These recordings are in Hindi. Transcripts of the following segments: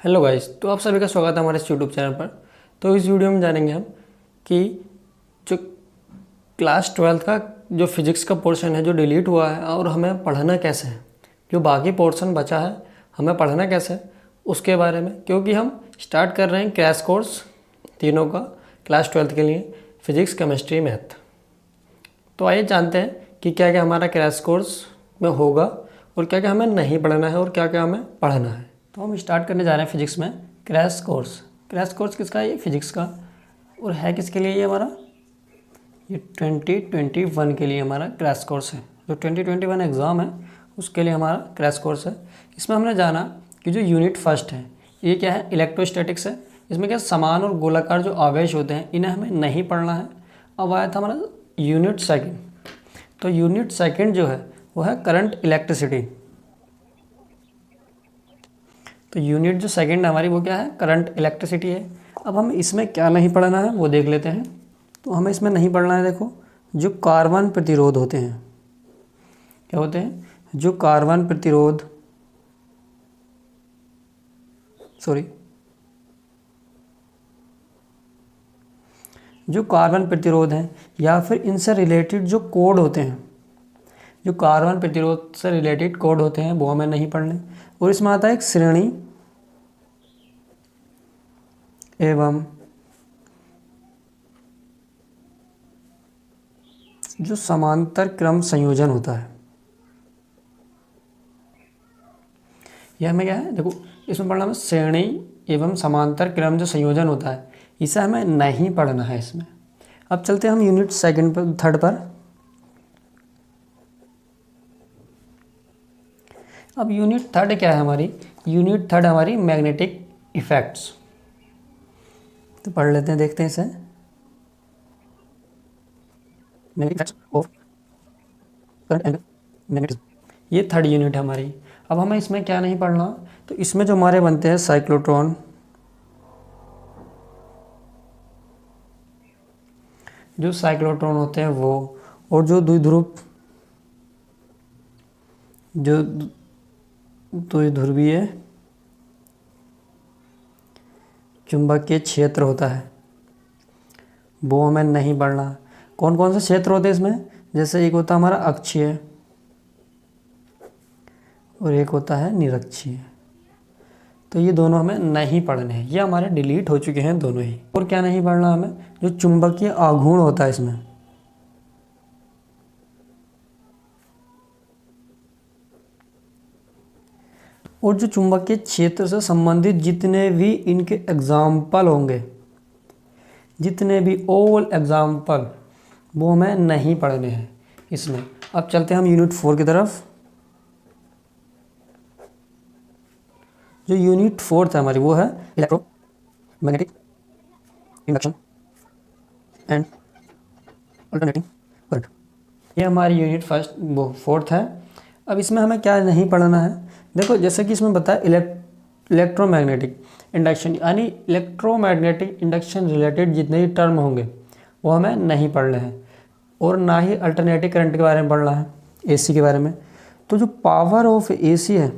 हेलो गाइस, तो आप सभी का स्वागत है हमारे इस यूट्यूब चैनल पर। तो इस वीडियो में जानेंगे हम कि जो क्लास 12th का जो फिज़िक्स का पोर्शन है जो डिलीट हुआ है और हमें पढ़ना कैसे है, जो बाकी पोर्शन बचा है हमें पढ़ना कैसे है उसके बारे में, क्योंकि हम स्टार्ट कर रहे हैं क्रैश कोर्स तीनों का क्लास 12th के लिए फिज़िक्स, केमिस्ट्री, मैथ। तो आइए जानते हैं कि क्या क्या हमारा क्रैश कोर्स में होगा और क्या क्या हमें नहीं पढ़ना है और क्या क्या हमें पढ़ना है। तो हम स्टार्ट करने जा रहे हैं फिजिक्स में क्रैश कोर्स। क्रैश कोर्स किसका है? ये फिजिक्स का। और है किसके लिए? ये हमारा 2021 के लिए हमारा क्रैश कोर्स है। जो 2021 एग्ज़ाम है उसके लिए हमारा क्रैश कोर्स है। इसमें हमने जाना कि जो यूनिट फर्स्ट है ये क्या है? इलेक्ट्रोस्टैटिक्स है। इसमें क्या समान और गोलाकार जो आवेश होते हैं इन्हें हमें नहीं पढ़ना है। अब आया था हमारा यूनिट सेकेंड। तो यूनिट सेकेंड जो है वो है करंट इलेक्ट्रिसिटी। तो यूनिट जो सेकंड हमारी वो क्या है? करंट इलेक्ट्रिसिटी है। अब हम इसमें क्या नहीं पढ़ना है वो देख लेते हैं। तो हमें इसमें नहीं पढ़ना है, देखो, जो कार्बन प्रतिरोध होते हैं, क्या होते हैं? जो कार्बन प्रतिरोध, जो कार्बन प्रतिरोध हैं या फिर इनसे रिलेटेड जो कोड होते हैं, जो कार्बन प्रतिरोध से रिलेटेड कोड होते हैं वो हमें नहीं पढ़ने। और इसमें आता है एक श्रेणी एवं जो समांतर क्रम संयोजन होता है, यह हमें क्या है? देखो, इसमें पढ़ना हमें श्रेणी एवं समांतर क्रम जो संयोजन होता है इसे हमें नहीं पढ़ना है इसमें। अब चलते हैं हम यूनिट सेकंड पर, थर्ड पर। अब यूनिट थर्ड क्या है हमारी? यूनिट थर्ड हमारी मैग्नेटिक इफेक्ट्स। तो पढ़ लेते हैं, देखते हैं इसे। Magnetic effects of current and magnetism, ये थर्ड यूनिट है हमारी। अब हमें इसमें क्या नहीं पढ़ना? तो इसमें जो हमारे बनते हैं साइक्लोट्रॉन, जो साइक्लोट्रॉन होते हैं वो, और जो द्विध्रुव, जो द्विध्रुवीय चुंबकीय क्षेत्र होता है वो हमें नहीं पढ़ना। कौन कौन से क्षेत्र होते हैं इसमें? जैसे एक होता है हमारा अक्षीय और एक होता है निरक्षीय। तो ये दोनों हमें नहीं पढ़ने हैं, ये हमारे डिलीट हो चुके हैं दोनों ही। और क्या नहीं पढ़ना हमें? जो चुंबकीय आघूर्ण होता है इसमें, और जो चुंबकीय क्षेत्र से संबंधित जितने भी इनके एग्जाम्पल होंगे, जितने भी ऑल एग्जाम्पल, वो हमें नहीं पढ़ने हैं इसमें। अब चलते हैं हम यूनिट 4 की तरफ। जो यूनिट 4 है हमारी वो है electromagnetic induction and alternating current. ये हमारी यूनिट फर्स्ट वो 4 है। अब इसमें हमें क्या नहीं पढ़ना है? देखो, जैसे कि इसमें बताया इलेक्ट्रोमैग्नेटिक इंडक्शन, यानी इलेक्ट्रोमैग्नेटिक इंडक्शन रिलेटेड जितने भी टर्म होंगे वो हमें नहीं पढ़ने हैं। और ना ही अल्टरनेटिव करंट के बारे में पढ़ना है, एसी के बारे में। तो जो पावर ऑफ एसी है,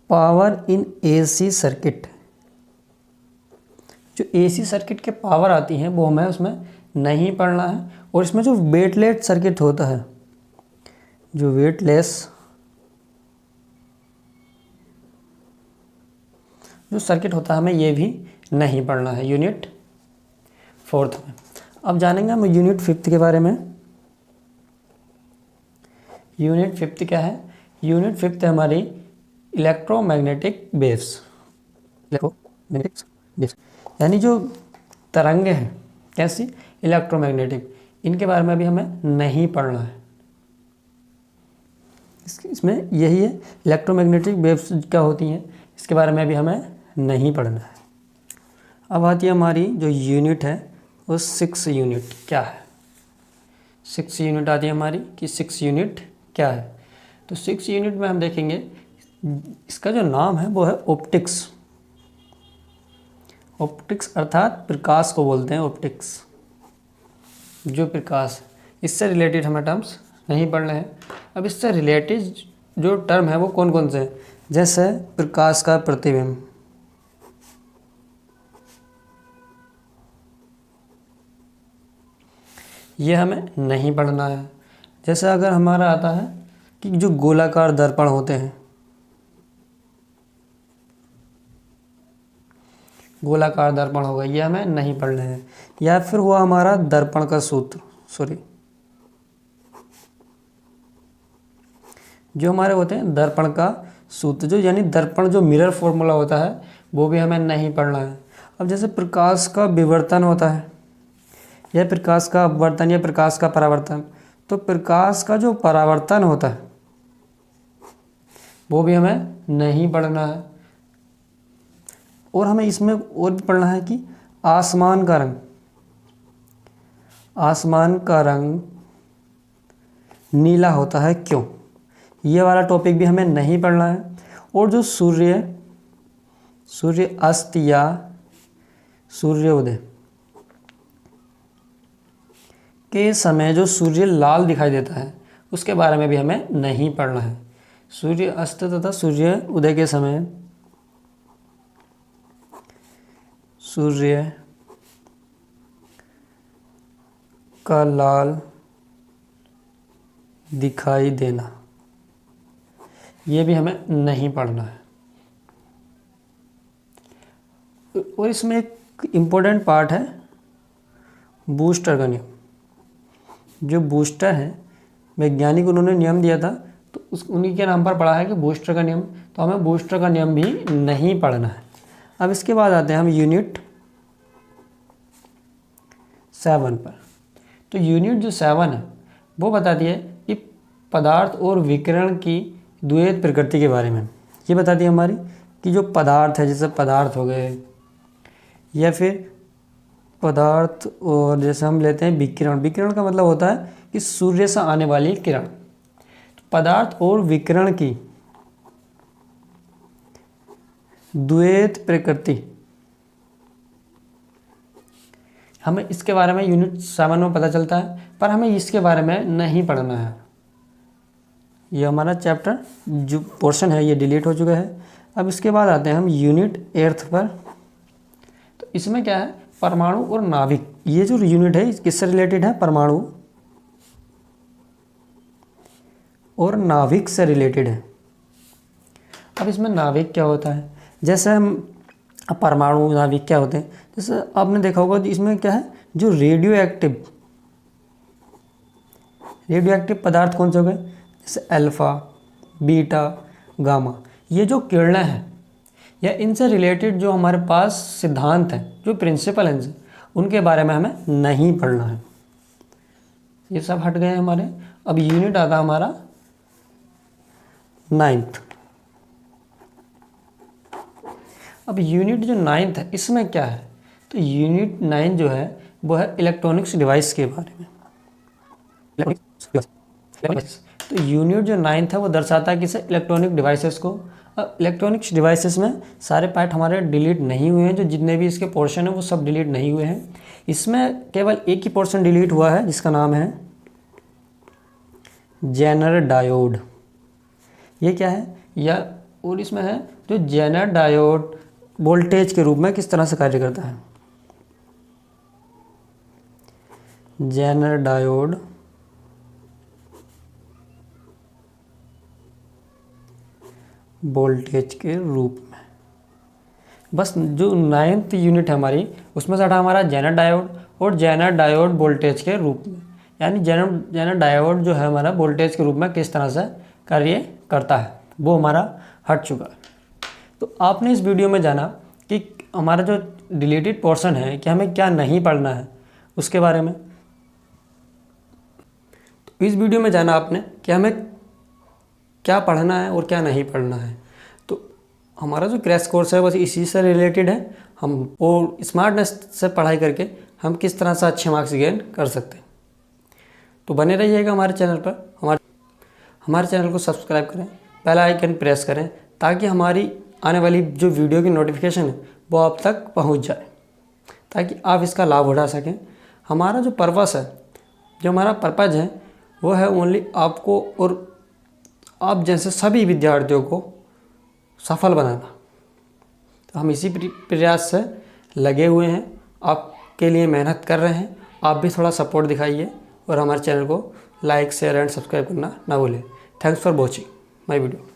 पावर इन एसी सर्किट, जो एसी सर्किट के पावर आती हैं वो हमें उसमें नहीं पढ़ना है। और इसमें जो वेटलेस सर्किट होता है, जो वेटलेस जो सर्किट होता है हमें ये भी नहीं पढ़ना है यूनिट 4 में। अब जानेंगे हम यूनिट 5 के बारे में। यूनिट 5 क्या है? यूनिट 5 है हमारी इलेक्ट्रोमैग्नेटिक वेव्स। इलेक्ट्रोमैग्नेटिक वेव्स यानी जो तरंगे हैं, कैसी? इलेक्ट्रोमैग्नेटिक, इनके बारे में भी हमें नहीं पढ़ना है। इसमें यही है, इलेक्ट्रोमैग्नेटिक वेव्स क्या होती हैं इसके बारे में भी हमें नहीं पढ़ना है। अब आती है हमारी जो यूनिट है वो 6 यूनिट क्या है? 6 यूनिट आती है हमारी कि 6 यूनिट क्या है। तो 6 यूनिट में हम देखेंगे, इसका जो नाम है वो है ऑप्टिक्स। ऑप्टिक्स अर्थात प्रकाश को बोलते हैं ऑप्टिक्स। जो प्रकाश, इससे रिलेटेड हमें टर्म्स नहीं पढ़ने हैं। अब इससे रिलेटेड जो टर्म है वो कौन कौन से हैं, जैसे प्रकाश का प्रतिबिंब, ये हमें नहीं पढ़ना है। जैसे अगर हमारा आता है कि जो गोलाकार दर्पण होते हैं, गोलाकार दर्पण हो गए, ये हमें नहीं पढ़ने हैं। या फिर हुआ हमारा दर्पण का सूत्र, जो हमारे होते हैं दर्पण का सूत्र, जो यानी दर्पण जो मिरर फॉर्मूला होता है वो भी हमें नहीं पढ़ना है। अब जैसे प्रकाश का विवर्तन होता है, या प्रकाश का अपवर्तन, या प्रकाश का परावर्तन, तो प्रकाश का जो परावर्तन होता है वो भी हमें नहीं पढ़ना है। और हमें इसमें और भी पढ़ना है कि आसमान का रंग नीला होता है क्यों, ये वाला टॉपिक भी हमें नहीं पढ़ना है। और जो सूर्य अस्त या सूर्योदय के समय जो सूर्य लाल दिखाई देता है उसके बारे में भी हमें नहीं पढ़ना है। सूर्य अस्त तथा सूर्य उदय के समय सूर्य का लाल दिखाई देना, ये भी हमें नहीं पढ़ना है। और इसमें एक इम्पोर्टेंट पार्ट है बूस्टर का नियम। जो बूस्टर है, वैज्ञानिक उन्होंने नियम दिया था, तो उन्हीं के नाम पर पढ़ा है कि बूस्टर का नियम, तो हमें बूस्टर का नियम भी नहीं पढ़ना है। अब इसके बाद आते हैं हम यूनिट 7 पर। तो यूनिट जो 7 है वो बताती है कि पदार्थ और विकिरण की द्वैत प्रकृति के बारे में। ये बताती है हमारी कि जो पदार्थ है, जैसे पदार्थ हो गए, या फिर पदार्थ, और जैसे हम लेते हैं विकिरण। विकिरण का मतलब होता है कि सूर्य से आने वाली किरण। तो पदार्थ और विकिरण की द्वैत प्रकृति, हमें इसके बारे में यूनिट 7 में पता चलता है, पर हमें इसके बारे में नहीं पढ़ना है। ये हमारा चैप्टर जो पोर्शन है ये डिलीट हो चुका है। अब इसके बाद आते हैं हम यूनिट 8 पर। तो इसमें क्या है, परमाणु और नाभिक। ये जो यूनिट है किससे रिलेटेड है, परमाणु और नाभिक से रिलेटेड है। अब इसमें नाभिक क्या होता है, जैसे हम परमाणु नाभिक क्या होते हैं, जैसे आपने देखा होगा इसमें क्या है, जो रेडियो एक्टिव पदार्थ कौन से हो गए, जैसे अल्फा, बीटा, गामा। ये जो किरणें हैं या इनसे रिलेटेड जो हमारे पास सिद्धांत हैं, जो प्रिंसिपल हैं, उनके बारे में हमें नहीं पढ़ना है। ये सब हट गए हमारे। अब यूनिट आता हमारा 9th। अब यूनिट जो 9th है इसमें क्या है, तो यूनिट 9 जो है वो है इलेक्ट्रॉनिक्स डिवाइस के बारे में। तो यूनिट जो 9th है वो दर्शाता है किसे, इलेक्ट्रॉनिक डिवाइसेस को। अब इलेक्ट्रॉनिक्स डिवाइसेस में सारे पार्ट हमारे डिलीट नहीं हुए हैं, जो जितने भी इसके पोर्शन हैं वो सब डिलीट नहीं हुए हैं। इसमें केवल एक ही पोर्शन डिलीट हुआ है जिसका नाम है जेनर डायोड। ये क्या है, या और इसमें है जो जेनर डायोड वोल्टेज के रूप में किस तरह से कार्य करता है। जेनर डायोड वोल्टेज के रूप में। बस जो 9th यूनिट है हमारी उसमें से हटा हमारा जेनर डायोड और जेनर डायोड वोल्टेज के रूप में, यानी जेनर डायोड जो है हमारा वोल्टेज के रूप में किस तरह से कार्य करता है वो हमारा हट चुका है। तो आपने इस वीडियो में जाना कि हमारा जो डिलीटेड पोर्शन है कि हमें क्या नहीं पढ़ना है उसके बारे में। तो इस वीडियो में जाना आपने कि हमें क्या पढ़ना है और क्या नहीं पढ़ना है। तो हमारा जो क्रैश कोर्स है बस इसी से रिलेटेड है। हम और स्मार्टनेस से पढ़ाई करके हम किस तरह से अच्छे मार्क्स गेन कर सकते हैं। तो बने रहिएगा हमारे चैनल पर। हमारे चैनल को सब्सक्राइब करें, बेल आइकन प्रेस करें ताकि हमारी आने वाली जो वीडियो की नोटिफिकेशन है वो आप तक पहुंच जाए, ताकि आप इसका लाभ उठा सकें। हमारा जो पर्पस है, जो हमारा पर्पज़ है वो है ओनली आपको और आप जैसे सभी विद्यार्थियों को सफल बनाना। तो हम इसी प्रयास से लगे हुए हैं, आपके लिए मेहनत कर रहे हैं। आप भी थोड़ा सपोर्ट दिखाइए और हमारे चैनल को लाइक शेयर एंड सब्सक्राइब करना ना भूलें। Thanks for watching my video.